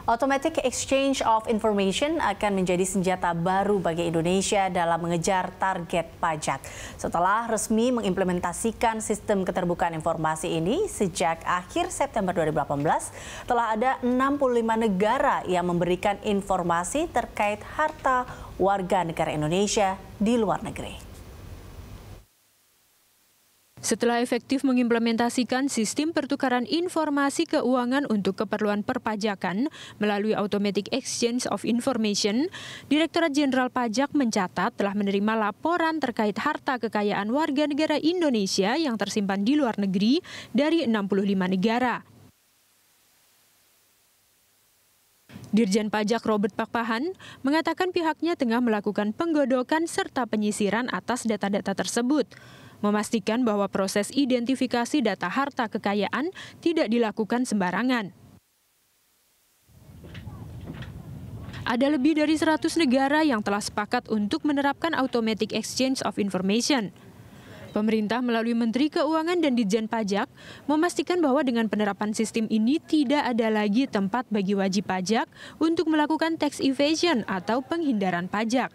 Automatic Exchange of Information akan menjadi senjata baru bagi Indonesia dalam mengejar target pajak. Setelah resmi mengimplementasikan sistem keterbukaan informasi ini sejak akhir September 2018, telah ada 65 negara yang memberikan informasi terkait harta warga negara Indonesia di luar negeri. Setelah efektif mengimplementasikan sistem pertukaran informasi keuangan untuk keperluan perpajakan melalui Automatic Exchange of Information, Direktorat Jenderal Pajak mencatat telah menerima laporan terkait harta kekayaan warga negara Indonesia yang tersimpan di luar negeri dari 65 negara. Dirjen Pajak Robert Pakpahan mengatakan pihaknya tengah melakukan penggodokan serta penyisiran atas data-data tersebut, memastikan bahwa proses identifikasi data harta kekayaan tidak dilakukan sembarangan. Ada lebih dari 100 negara yang telah sepakat untuk menerapkan Automatic Exchange of Information. Pemerintah melalui Menteri Keuangan dan Ditjen Pajak memastikan bahwa dengan penerapan sistem ini tidak ada lagi tempat bagi wajib pajak untuk melakukan tax evasion atau penghindaran pajak.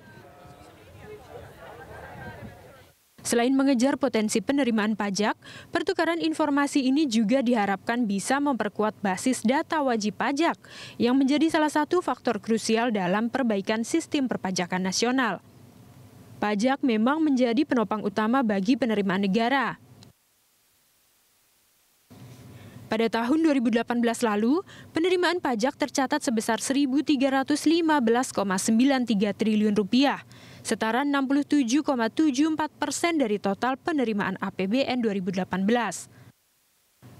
Selain mengejar potensi penerimaan pajak, pertukaran informasi ini juga diharapkan bisa memperkuat basis data wajib pajak yang menjadi salah satu faktor krusial dalam perbaikan sistem perpajakan nasional. Pajak memang menjadi penopang utama bagi penerimaan negara. Pada tahun 2018 lalu, penerimaan pajak tercatat sebesar Rp1.315,93 triliun, setara 67,74% dari total penerimaan APBN 2018.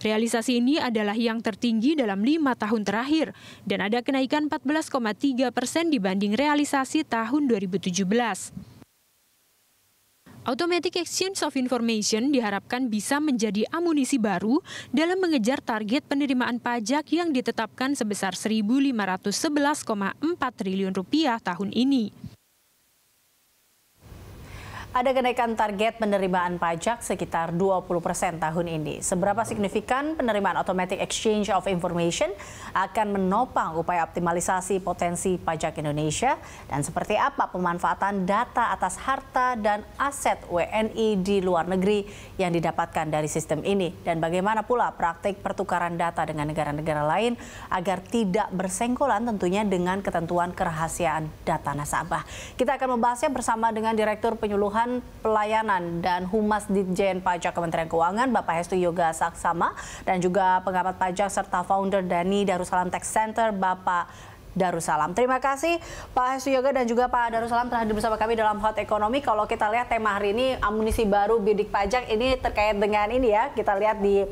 Realisasi ini adalah yang tertinggi dalam 5 tahun terakhir dan ada kenaikan 14,3% dibanding realisasi tahun 2017. Automatic Exchange of Information diharapkan bisa menjadi amunisi baru dalam mengejar target penerimaan pajak yang ditetapkan sebesar Rp1.511,4 triliun tahun ini. Ada kenaikan target penerimaan pajak sekitar 20% tahun ini. Seberapa signifikan penerimaan Automatic Exchange of Information akan menopang upaya optimalisasi potensi pajak Indonesia dan seperti apa pemanfaatan data atas harta dan aset WNI di luar negeri yang didapatkan dari sistem ini dan bagaimana pula praktik pertukaran data dengan negara-negara lain agar tidak bersenggolan tentunya dengan ketentuan kerahasiaan data nasabah. Kita akan membahasnya bersama dengan Direktur Penyuluhan Pelayanan dan Humas Ditjen Pajak Kementerian Keuangan Bapak Hestu Yoga Saksama dan juga pengamat pajak serta founder dari Darussalam Tax Center Bapak Darussalam. Terima kasih Pak Hestu Yoga dan juga Pak Darussalam telah hadir bersama kami dalam Hot Ekonomi. Kalau kita lihat tema hari ini amunisi baru bidik pajak ini terkait dengan ini ya, kita lihat di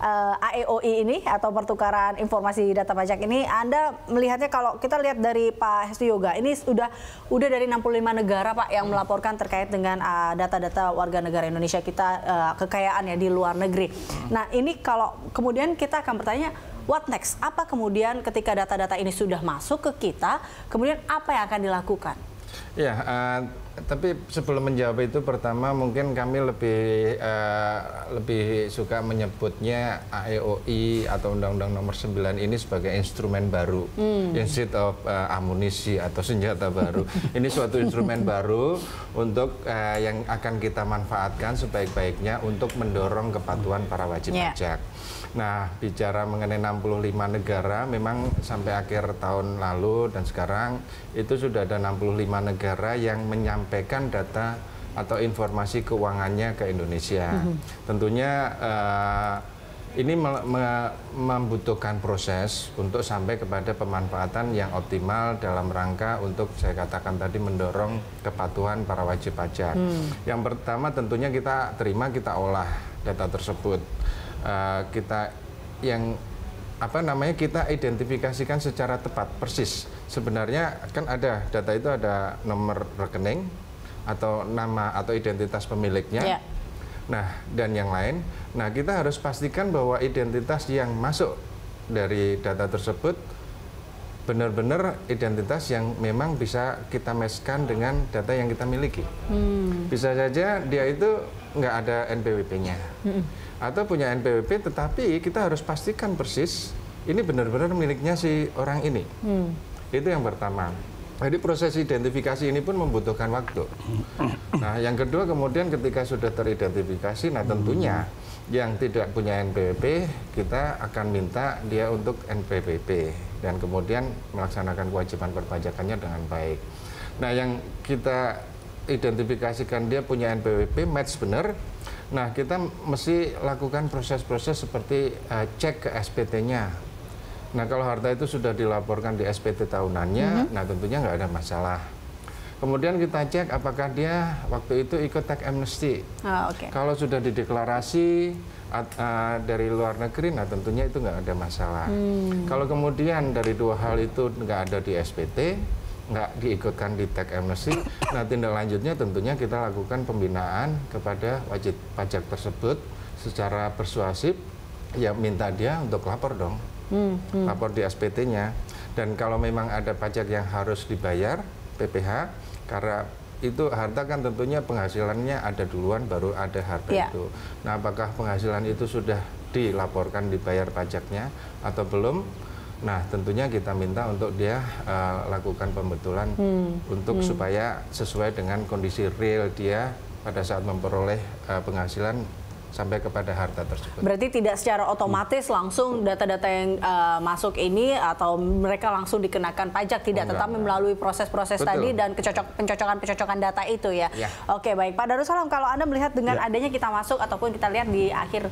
AEOI ini atau pertukaran informasi data pajak ini, Anda melihatnya kalau kita lihat dari Pak Hestu Yoga ini udah dari 65 negara Pak yang melaporkan terkait dengan data-data warga negara Indonesia kita kekayaan ya di luar negeri. Nah ini kalau kemudian kita akan bertanya what next? Apa kemudian ketika data-data ini sudah masuk ke kita, kemudian apa yang akan dilakukan? Ya, tapi sebelum menjawab itu pertama mungkin kami lebih suka menyebutnya AEOI atau Undang-Undang Nomor 9 ini sebagai instrumen baru, instead of amunisi atau senjata baru. Ini suatu instrumen baru untuk yang akan kita manfaatkan sebaik-baiknya untuk mendorong kepatuhan para wajib pajak. Nah, bicara mengenai 65 negara, memang sampai akhir tahun lalu dan sekarang itu sudah ada 65 negara yang menyampaikan data atau informasi keuangannya ke Indonesia. Tentunya ini membutuhkan proses untuk sampai kepada pemanfaatan yang optimal dalam rangka untuk saya katakan tadi mendorong kepatuhan para wajib pajak. Yang pertama tentunya kita terima, kita olah data tersebut. Kita kita identifikasikan secara tepat persis. Sebenarnya kan ada data itu ada nomor rekening atau nama atau identitas pemiliknya. Nah, dan yang lain. Nah, kita harus pastikan bahwa identitas yang masuk dari data tersebut benar-benar identitas yang memang bisa kita matchkan dengan data yang kita miliki. Bisa saja dia itu nggak ada NPWP-nya. Atau punya NPWP tetapi kita harus pastikan persis ini benar-benar miliknya si orang ini. Itu yang pertama. Jadi proses identifikasi ini pun membutuhkan waktu. Nah, yang kedua kemudian ketika sudah teridentifikasi, nah tentunya yang tidak punya NPWP, kita akan minta dia untuk NPWP dan kemudian melaksanakan kewajiban perpajakannya dengan baik. Nah, yang kita identifikasikan dia punya NPWP, match benar. Nah, kita mesti lakukan proses-proses seperti cek ke SPT-nya. Nah, kalau harta itu sudah dilaporkan di SPT tahunannya, nah tentunya nggak ada masalah. Kemudian kita cek apakah dia waktu itu ikut tax amnesty. Kalau sudah dideklarasi dari luar negeri, nah tentunya itu nggak ada masalah. Kalau kemudian dari dua hal itu nggak ada di SPT, nggak diikutkan di tax amnesty, nah tindak lanjutnya tentunya kita lakukan pembinaan kepada wajib pajak tersebut secara persuasif, ya minta dia untuk lapor dong. Lapor di SPT-nya, dan kalau memang ada pajak yang harus dibayar PPh, karena itu harta kan tentunya penghasilannya ada duluan baru ada harta itu. Nah, apakah penghasilan itu sudah dilaporkan dibayar pajaknya atau belum? Nah, tentunya kita minta untuk dia lakukan pembetulan untuk supaya sesuai dengan kondisi real dia pada saat memperoleh penghasilan sampai kepada harta tersebut. Berarti tidak secara otomatis langsung data-data yang masuk ini atau mereka langsung dikenakan pajak, tidak, tetapi melalui proses-proses tadi dan pencocokan data itu ya. Oke, baik Pak Darussalam, kalau Anda melihat dengan adanya kita masuk ataupun kita lihat di akhir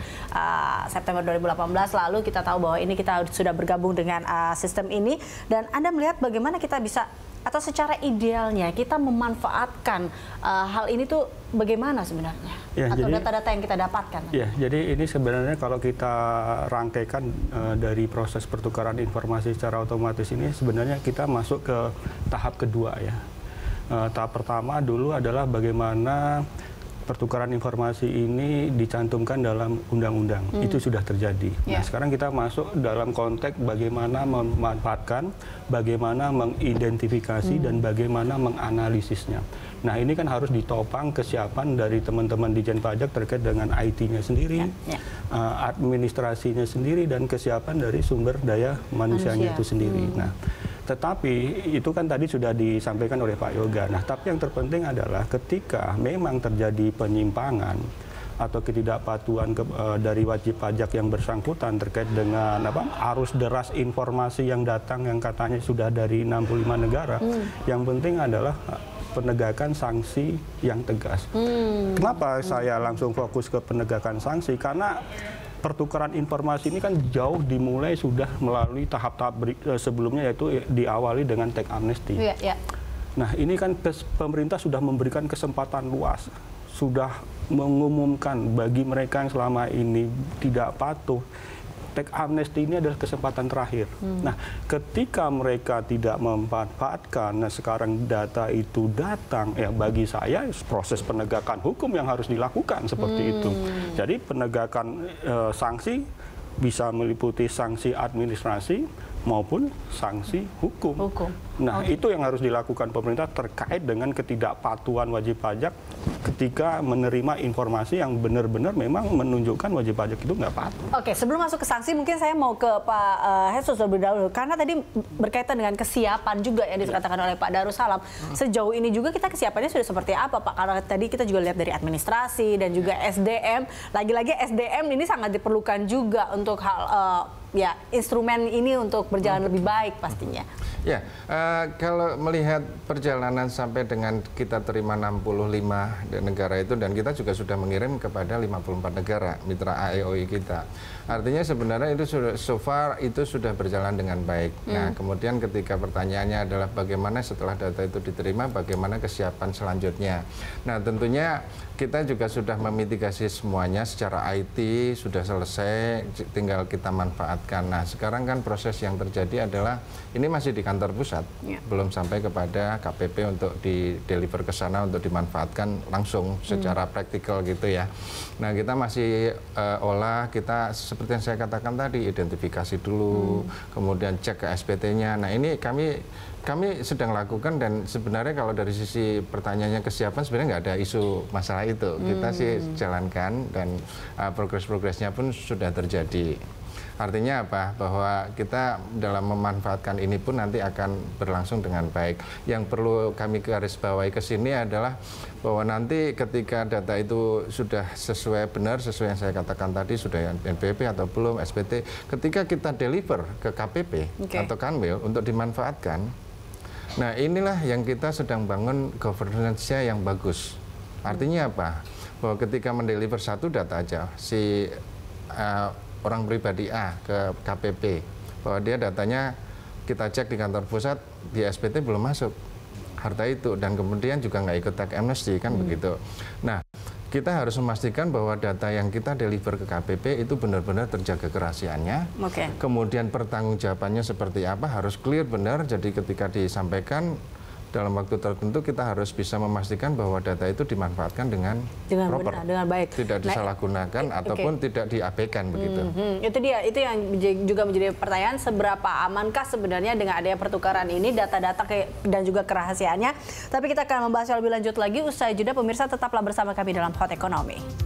September 2018 lalu kita tahu bahwa ini kita sudah bergabung dengan sistem ini, dan Anda melihat bagaimana kita bisa atau secara idealnya kita memanfaatkan hal ini tuh bagaimana sebenarnya? Atau data-data yang kita dapatkan? Ya, jadi ini sebenarnya kalau kita rangkaikan dari proses pertukaran informasi secara otomatis ini, sebenarnya kita masuk ke tahap kedua ya. Tahap pertama dulu adalah bagaimana pertukaran informasi ini dicantumkan dalam undang-undang. Itu sudah terjadi. Nah, sekarang kita masuk dalam konteks bagaimana memanfaatkan, bagaimana mengidentifikasi, dan bagaimana menganalisisnya. Nah, ini kan harus ditopang kesiapan dari teman-teman Ditjen Pajak terkait dengan IT-nya sendiri, administrasinya sendiri, dan kesiapan dari sumber daya manusianya itu sendiri. Nah, tetapi itu kan tadi sudah disampaikan oleh Pak Yoga. Nah, tapi yang terpenting adalah ketika memang terjadi penyimpangan atau ketidakpatuhan dari wajib pajak yang bersangkutan terkait dengan arus deras informasi yang datang yang katanya sudah dari 65 negara, yang penting adalah penegakan sanksi yang tegas. Kenapa saya langsung fokus ke penegakan sanksi? Karena pertukaran informasi ini kan jauh dimulai sudah melalui tahap-tahap sebelumnya, yaitu diawali dengan tax amnesty. Nah, ini kan pemerintah sudah memberikan kesempatan luas, sudah mengumumkan bagi mereka yang selama ini tidak patuh, tax amnesty ini adalah kesempatan terakhir. Nah, ketika mereka tidak memanfaatkan, nah sekarang data itu datang, ya bagi saya proses penegakan hukum yang harus dilakukan seperti itu. Jadi penegakan sanksi bisa meliputi sanksi administrasi maupun sanksi hukum. Nah, itu yang harus dilakukan pemerintah terkait dengan ketidakpatuhan wajib pajak ketika menerima informasi yang benar-benar memang menunjukkan wajib pajak itu nggak patuh. Oke, sebelum masuk ke sanksi, mungkin saya mau ke Pak Jesus lebih dahulu, karena tadi berkaitan dengan kesiapan juga yang dikatakan oleh Pak Darussalam. Sejauh ini juga kita kesiapannya sudah seperti apa, Pak? Karena tadi kita juga lihat dari administrasi dan juga SDM. Lagi-lagi SDM ini sangat diperlukan juga untuk hal instrumen ini untuk berjalan lebih baik pastinya. Ya, kalau melihat perjalanan sampai dengan kita terima 65 negara itu, dan kita juga sudah mengirim kepada 54 negara mitra AEOI kita. Artinya sebenarnya itu sudah so far itu sudah berjalan dengan baik. Nah, kemudian ketika pertanyaannya adalah bagaimana setelah data itu diterima, bagaimana kesiapan selanjutnya. Nah, tentunya kita juga sudah memitigasi semuanya secara IT, sudah selesai, tinggal kita manfaatkan. Nah, sekarang kan proses yang terjadi adalah ini masih di kantor pusat, belum sampai kepada KPP untuk di-deliver ke sana untuk dimanfaatkan langsung secara praktikal gitu ya. Nah, kita masih olah, kita seperti yang saya katakan tadi, identifikasi dulu, kemudian cek ke SPT-nya. Nah, ini kami sedang lakukan, dan sebenarnya kalau dari sisi pertanyaannya kesiapan sebenarnya nggak ada isu masalah itu. Kita sih jalankan, dan progres-progresnya pun sudah terjadi. Artinya apa? Bahwa kita dalam memanfaatkan ini pun nanti akan berlangsung dengan baik. Yang perlu kami garis bawahi ke sini adalah bahwa nanti ketika data itu sudah sesuai benar, sesuai yang saya katakan tadi, sudah NPWP atau belum, SPT, ketika kita deliver ke KPP atau Kanwil untuk dimanfaatkan, nah inilah yang kita sedang bangun governance-nya yang bagus. Artinya apa? Bahwa ketika mendeliver satu data aja, si orang pribadi A ke KPP, bahwa dia datanya kita cek di kantor pusat, di SPT belum masuk harta itu, dan kemudian juga nggak ikut tax amnesty, kan begitu. Nah, kita harus memastikan bahwa data yang kita deliver ke KPP itu benar-benar terjaga kerahasiaannya. Kemudian pertanggungjawabannya seperti apa, harus clear benar, jadi ketika disampaikan dalam waktu tertentu kita harus bisa memastikan bahwa data itu dimanfaatkan dengan proper, benar, dengan baik, tidak disalahgunakan ataupun tidak diabaikan begitu. Itu dia, itu yang juga menjadi pertanyaan, seberapa amankah sebenarnya dengan adanya pertukaran ini data-data dan juga kerahasiaannya. Tapi kita akan membahasnya lebih lanjut lagi usai jeda. Pemirsa, tetaplah bersama kami dalam Hot Economy.